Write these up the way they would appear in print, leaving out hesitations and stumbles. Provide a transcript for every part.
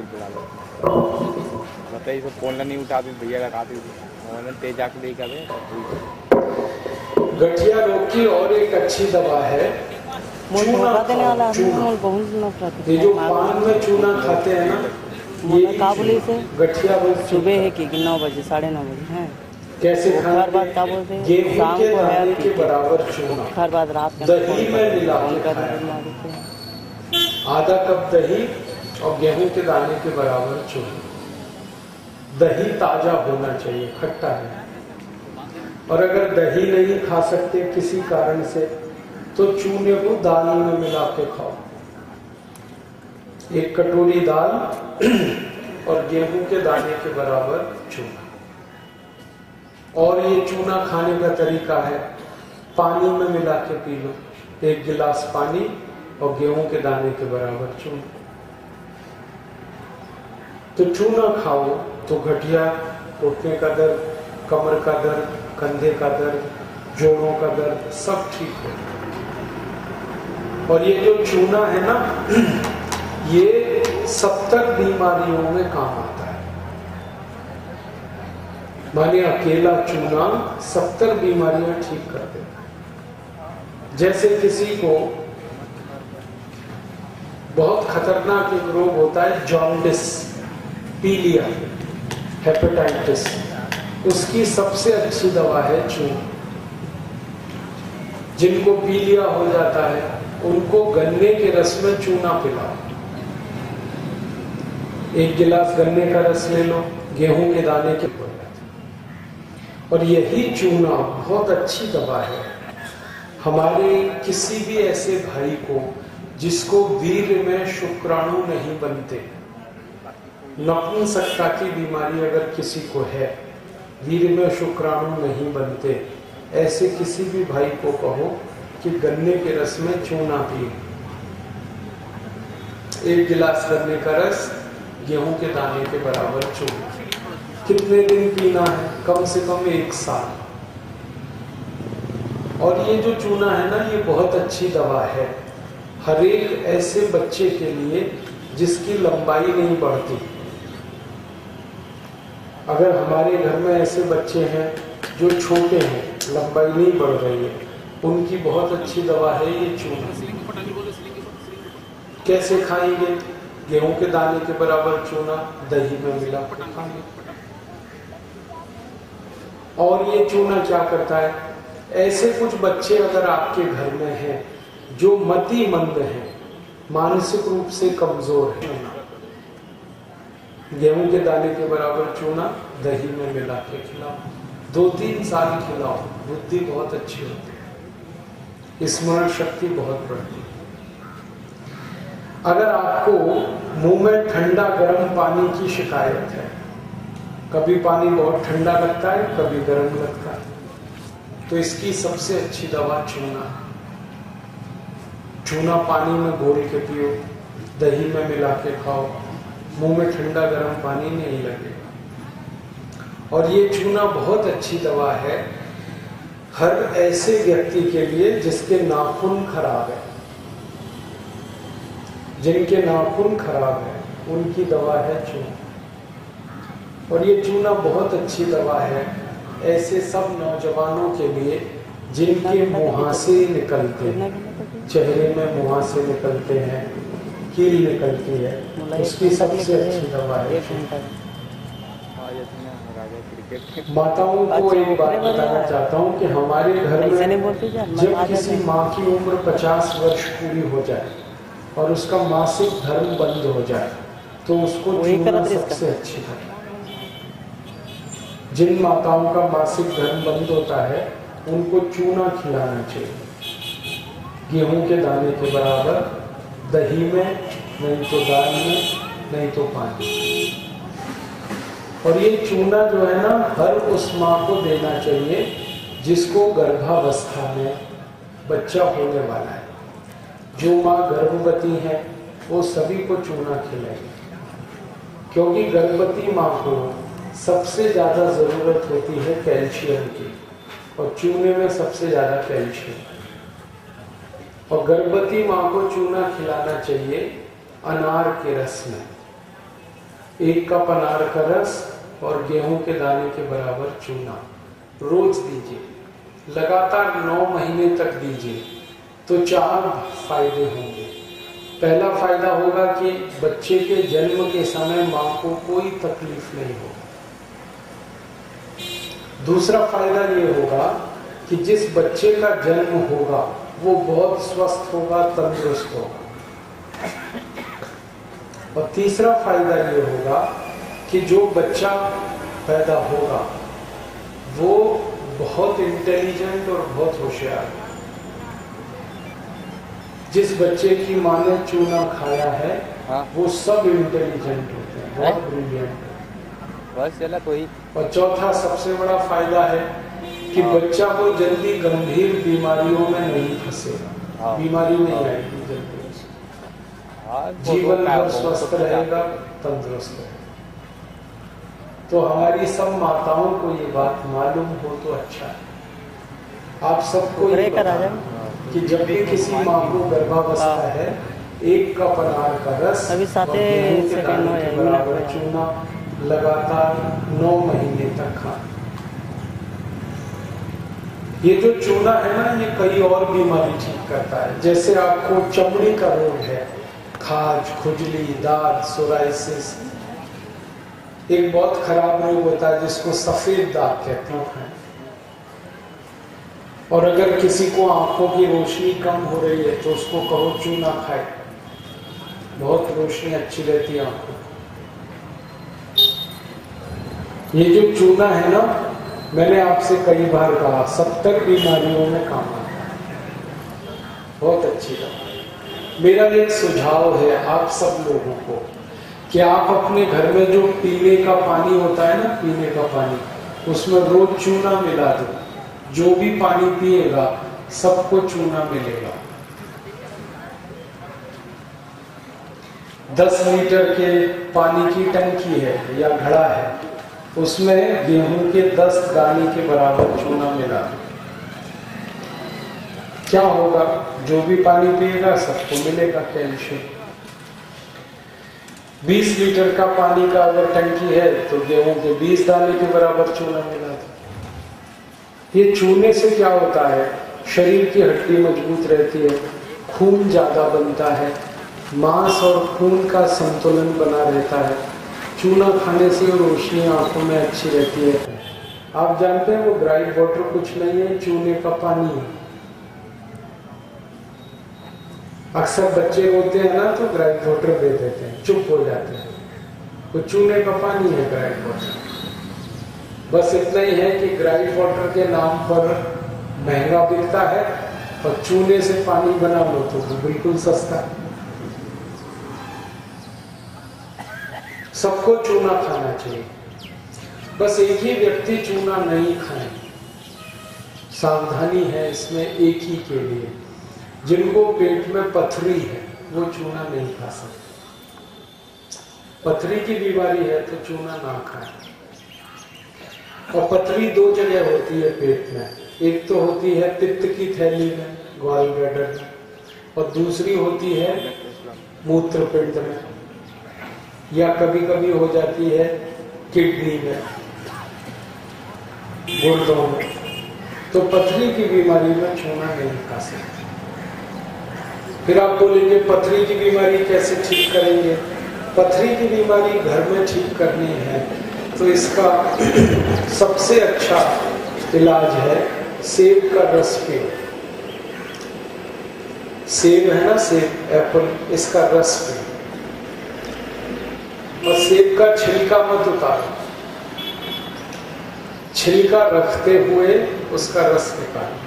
बुला लो बताइए, सब फोन नहीं उठाते भैया का खाते थे तेज आके लेकर गठिया रोग की और एक अच्छी दवा है चूना। ये जो पान में चूना खाते हैं ना, ये काबुली से गठिया रोग सुबह है कि 9 बजे 9:30 बजे है। कैसे खाने? हर बात क्या बोलते हैं, शाम को है के बराबर चूना, हर बात रात दही में मिला के आधा कप दही और गेहूं के दाने के बराबर चूना। दही ताजा होना चाहिए, खट्टा नहीं। और अगर दही नहीं खा सकते किसी कारण से तो चूने को दाल में मिला के खाओ। 1 कटोरी दाल और गेहूं के दाने के बराबर चूना। और ये चूना खाने का तरीका है, पानी में मिला के पी लो। 1 गिलास पानी और गेहूं के दाने के बराबर चूना। तो चूना खाओ तो गठिया, घुटने का दर्द, कमर का दर्द, कंधे का दर्द, जोड़ों का दर्द सब ठीक हो। और ये जो चूना है ना, ये 70 बीमारियों में काम आता है। माने अकेला चूना 70 बीमारियां ठीक कर देता है। जैसे किसी को बहुत खतरनाक एक रोग होता है जॉन्डिस, पीलिया, हेपेटाइटिस, उसकी सबसे अच्छी दवा है चूना। जिनको पीलिया हो जाता है उनको गन्ने के रस में चूना पिलाओ। 1 गिलास गन्ने का रस ले लो, गेहूं के दाने के। और यही चूना बहुत अच्छी दवा है हमारे किसी भी ऐसे भाई को जिसको वीर्य में शुक्राणु नहीं बनते। नपुंसकता की बीमारी अगर किसी को है, वीर्य में शुक्राणु नहीं बनते, ऐसे किसी भी भाई को कहो कि गन्ने के रस में चूना पिए। 1 गिलास गन्ने का रस, गेहूं के दाने के बराबर चूना। कितने दिन पीना है? कम से कम 1 साल। और ये जो चूना है ना, ये बहुत अच्छी दवा है हर एक ऐसे बच्चे के लिए जिसकी लंबाई नहीं बढ़ती। अगर हमारे घर में ऐसे बच्चे हैं जो छोटे हैं, लंबाई नहीं बढ़ रही है, उनकी बहुत अच्छी दवा है ये चूना। कैसे खाएंगे? गेहूं के दाने के बराबर चूना दही में मिला कर खाएंगे। और ये चूना क्या करता है? ऐसे कुछ बच्चे अगर आपके घर में हैं जो मतिमंद हैं, मानसिक रूप से कमजोर हैं, गेहूं के दाने के बराबर चूना दही में मिला के खिलाओ। 2-3 साल खिलाओ, बुद्धि बहुत अच्छी होती है, स्मरण शक्ति बहुत बढ़ती है। अगर आपको मुंह में ठंडा गर्म पानी की शिकायत है, कभी पानी बहुत ठंडा लगता है, कभी गर्म लगता है, तो इसकी सबसे अच्छी दवा चूना है। चूना पानी में घोल के पियो, दही में मिला के खाओ, मुंह में ठंडा गर्म पानी नहीं लगेगा। और ये चूना बहुत अच्छी दवा है हर ऐसे व्यक्ति के लिए जिसके नाखून खराब है। जिनके नाखून खराब है उनकी दवा है चूना। और ये चूना बहुत अच्छी दवा है ऐसे सब नौजवानों के लिए जिनके मुहासे निकलते हैं, चेहरे में मुहासे निकलते हैं, कील निकलती है, उसकी सबसे अच्छी दवा है। माताओं को एक बात बताना चाहता हूँ कि हमारे घर में जब किसी माँ की उम्र 50 वर्ष पूरी हो जाए और उसका मासिक धर्म बंद हो जाए तो उसको चूना सबसे अच्छी है। जिन माताओं का मासिक धर्म बंद होता है उनको चूना खिलाना चाहिए, गेहूं के दाने के बराबर, दही में, नहीं तो दाल में, नहीं तो पानी। और ये चूना जो है ना, हर उस माँ को देना चाहिए जिसको गर्भावस्था में बच्चा होने वाला है। जो माँ गर्भवती है वो सभी को चूना खिलाएगी, क्योंकि गर्भवती माँ को सबसे ज्यादा जरूरत होती है कैल्शियम की, और चूने में सबसे ज्यादा कैल्शियम। और गर्भवती माँ को चूना खिलाना चाहिए अनार के रस में, 1 कप अनार का रस और गेहूं के दाने के बराबर चूना रोज दीजिए, लगातार 9 महीने तक दीजिए तो 4 फायदे होंगे। पहला फायदा होगा कि बच्चे के जन्म के समय मां को कोई तकलीफ नहीं होगी। दूसरा फायदा ये होगा कि जिस बच्चे का जन्म होगा वो बहुत स्वस्थ होगा, तंदुरुस्त होगा। और तीसरा फायदा ये होगा कि जो बच्चा पैदा होगा वो बहुत इंटेलिजेंट और बहुत होशियार है। जिस बच्चे की मां ने चूना खाया है वो सब इंटेलिजेंट होते हैं, बहुत ब्रिलियंट है। बस चला कोई। और चौथा सबसे बड़ा फायदा है कि बच्चा को जल्दी गंभीर बीमारियों में नहीं फंसेगा, बीमारी नहीं आएगी जल्दी, जीवन भर स्वस्थ रहेगा, तंदुरुस्त रहेगा। तो हमारी सब माताओं को ये बात मालूम हो तो अच्छा है। आप सबको ये बताना कि जब भी किसी माँ को गर्भावस्था है 1 कप अनार का रस और गेहूं के दाने के बराबर चूना लगातार 9 महीने तक खाना। ये जो चूना है ना, ये कई और बीमारी ठीक करता है। जैसे आपको चमड़ी का रोग है, खाज, खुजली, दाद, सोराइसिस, एक बहुत खराब रोग होता है जिसको सफेद दाग कहते हैं। और अगर किसी को आंखों की रोशनी कम हो रही है तो उसको कहो चूना खाए, बहुत रोशनी अच्छी रहती है आंखों। ये जो चूना है ना, मैंने आपसे कई बार कहा 70 बीमारियों में काम आता है, बहुत अच्छी बात। मेरा एक सुझाव है आप सब लोगों को कि आप अपने घर में जो पीने का पानी होता है ना, पीने का पानी, उसमें रोज चूना मिला दो। जो भी पानी पिएगा सबको चूना मिलेगा। 10 लीटर के पानी की टंकी है या घड़ा है, उसमें गेहूं के 10 दाने के बराबर चूना मिला दो। क्या होगा? जो भी पानी पिएगा सबको मिलेगा कैल्शियम। 20 लीटर का पानी का अगर टंकी है तो गेहूं के 20 दाने के बराबर चूना मिला दो। ये चूने से क्या होता है? शरीर की हड्डी मजबूत रहती है, खून ज्यादा बनता है, मांस और खून का संतुलन बना रहता है। चूना खाने से रोशनी आंखों में अच्छी रहती है। आप जानते हैं वो ग्राइट वाटर कुछ नहीं है, चूने का पानी है। अक्सर बच्चे रोते हैं ना तो ग्राइट वाटर दे देते हैं, चुप हो जाते हैं। वो चूने का पानी है ग्राइट वाटर। बस इतना ही है कि ग्राइट वाटर के नाम पर महंगा बिकता है और चूने से पानी बना लो तो वो बिल्कुल सस्ता। सबको चूना खाना चाहिए, बस एक ही व्यक्ति चूना नहीं खाए। सावधानी है इसमें एक ही के लिए, जिनको पेट में पथरी है वो चूना नहीं खा सकते। पथरी की बीमारी है तो चूना ना खाए। और पथरी 2 जगह होती है पेट में, एक तो होती है पित्त की थैली में, गॉल ब्लैडर में, और दूसरी होती है मूत्रपिंड में, या कभी कभी हो जाती है किडनी में, गुर्दों में। तो पथरी की बीमारी में चूना नहीं खा सकते। फिर आप बोलेंगे पथरी की बीमारी कैसे ठीक करेंगे? पथरी की बीमारी घर में ठीक करनी है तो इसका सबसे अच्छा इलाज है सेब का रस पियो। सेब है ना, सेब, एप्पल, इसका रस पियो और सेब का छिलका मत उतारो, छिलका रखते हुए उसका रस निकालो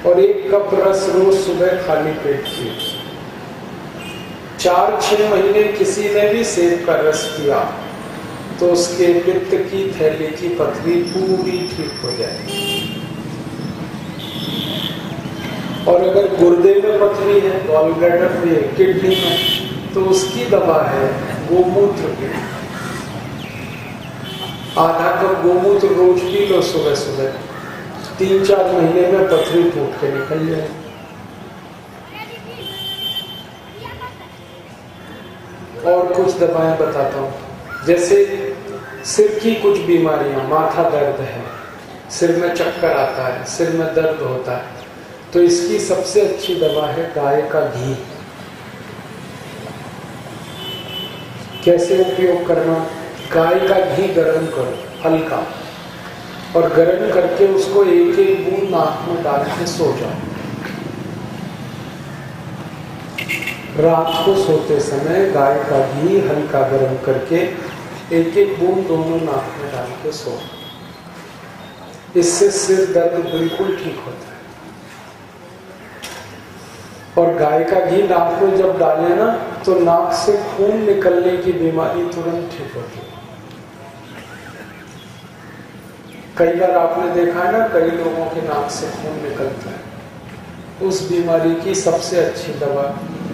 और 1 कप रस रोज सुबह खाली पेट पियो। 4-6 महीने किसी ने भी सेब का रस पिया तो उसके पित्त की थैली की पथरी पूरी ठीक हो जाएगी। और अगर गुर्दे में पथरी है, गॉल ब्लैडर में, किडनी में, तो उसकी दवा है गोमूत्र की। आधा कप गोमूत्र रोज पी लो सुबह सुबह, 3-4 महीने में पथरी टूट के निकल जाए। और कुछ दवाएं बताता हूँ। जैसे सिर की कुछ बीमारियां, माथा दर्द है, सिर में चक्कर आता है, सिर में दर्द होता है, तो इसकी सबसे अच्छी दवा है गाय का घी। कैसे उपयोग करना? गाय का घी गर्म करो हल्का, और गर्म करके उसको एक एक बूंद नाक में डाल के सो जाओ। रात को सोते समय गाय का घी हल्का गर्म करके एक एक बूंद दोनों नाक में डाल के सो। इससे सिर दर्द बिल्कुल ठीक होता है। और गाय का घी नाक में जब डाले ना, तो नाक से खून निकलने की बीमारी तुरंत ठीक होती है। कई बार आपने देखा है ना, कई लोगों के नाक से खून निकलता है, उस बीमारी की सबसे अच्छी दवा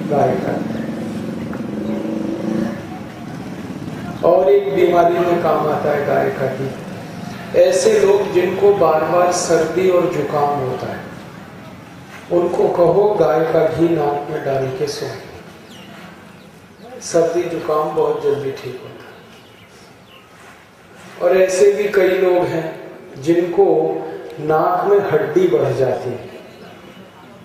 गाय का। और एक बीमारी में काम आता है गाय का घी। ऐसे लोग जिनको बार बार सर्दी और जुकाम होता है, उनको कहो गाय का घी नाक में डाल के सो। सर्दी जुकाम बहुत जल्दी ठीक होता है। और ऐसे भी कई लोग हैं जिनको नाक में हड्डी बढ़ जाती है,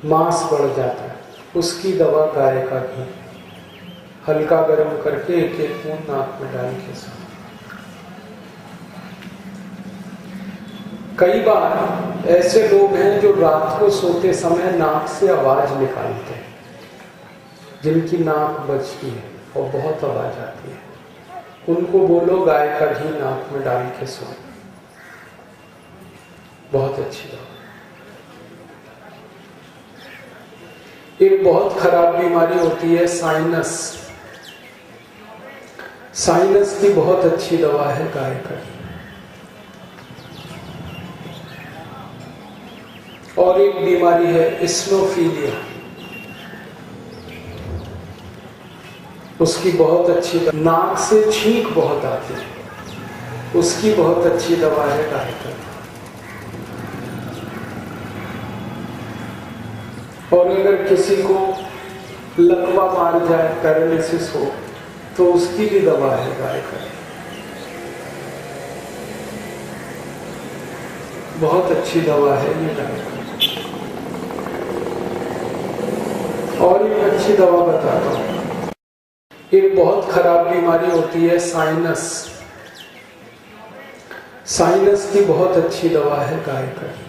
मांस बढ़ जाता है, उसकी दवा गाय का घी हल्का गर्म करके एक एक बूंद नाक में डाल के सो। कई बार ऐसे लोग हैं जो रात को सोते समय नाक से आवाज निकालते हैं, जिनकी नाक बजती है और बहुत आवाज आती है, उनको बोलो गाय का घी नाक में डाल के सो। बहुत अच्छी दवा। एक बहुत खराब बीमारी होती है साइनस। साइनस की बहुत अच्छी दवा है गाय का घी। और एक बीमारी है इस्नोफीलिया, उसकी बहुत अच्छी दवा, नाक से छींक बहुत आती है, उसकी बहुत अच्छी दवा है गाय का घी। और अगर किसी को लकवा मार जाए, पैरालिसिस हो, तो उसकी भी दवा है गाय का घी। बहुत अच्छी दवा है ये गाय का। और एक अच्छी दवा बताता हूं। एक बहुत खराब बीमारी होती है साइनस। साइनस की बहुत अच्छी दवा है गाय का घी।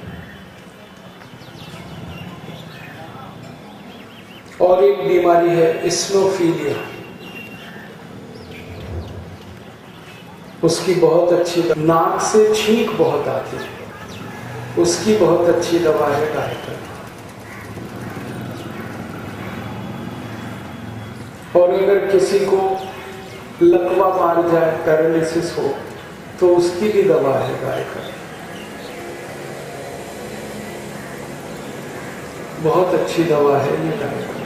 और एक बीमारी है इस्नोफीलिया, उसकी बहुत अच्छी दवा, नाक से छींक बहुत आती है, उसकी बहुत अच्छी दवा है गाय का घी। और अगर किसी को लकवा मार जाए, पैरालिसिस हो, तो उसकी भी दवा है गाय का घी। बहुत अच्छी दवा है ये गाय का।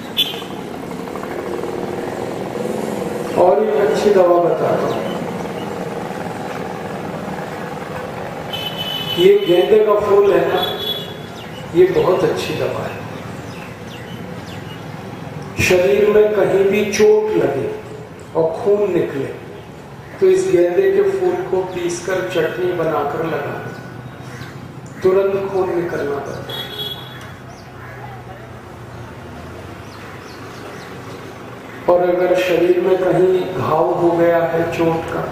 और एक अच्छी दवा बताता हूं। ये गेंदे का फूल है ना, ये बहुत अच्छी दवा है। शरीर में कहीं भी चोट लगे और खून निकले, तो इस गेंदे के फूल को पीसकर चटनी बनाकर लगा, तुरंत खून निकलना पड़ता है। और अगर शरीर में कहीं घाव हो गया है चोट का,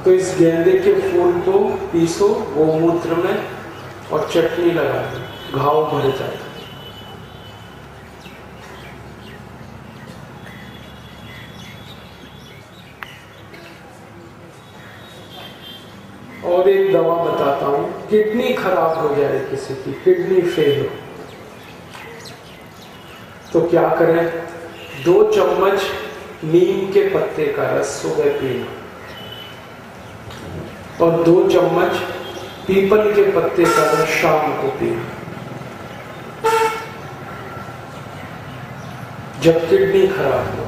तो इस गेंदे के फूल को पीसो गोमूत्र में और चटनी लगा दो, घाव भर जाता है। और एक दवा बताता हूं, किडनी खराब हो जाए किसी की, किडनी फेल हो, तो क्या करें? 2 चम्मच नीम के पत्ते का रस सुबह पीना, और 2 चम्मच पीपल के पत्ते का रस शाम को पीना। जब किडनी खराब हो,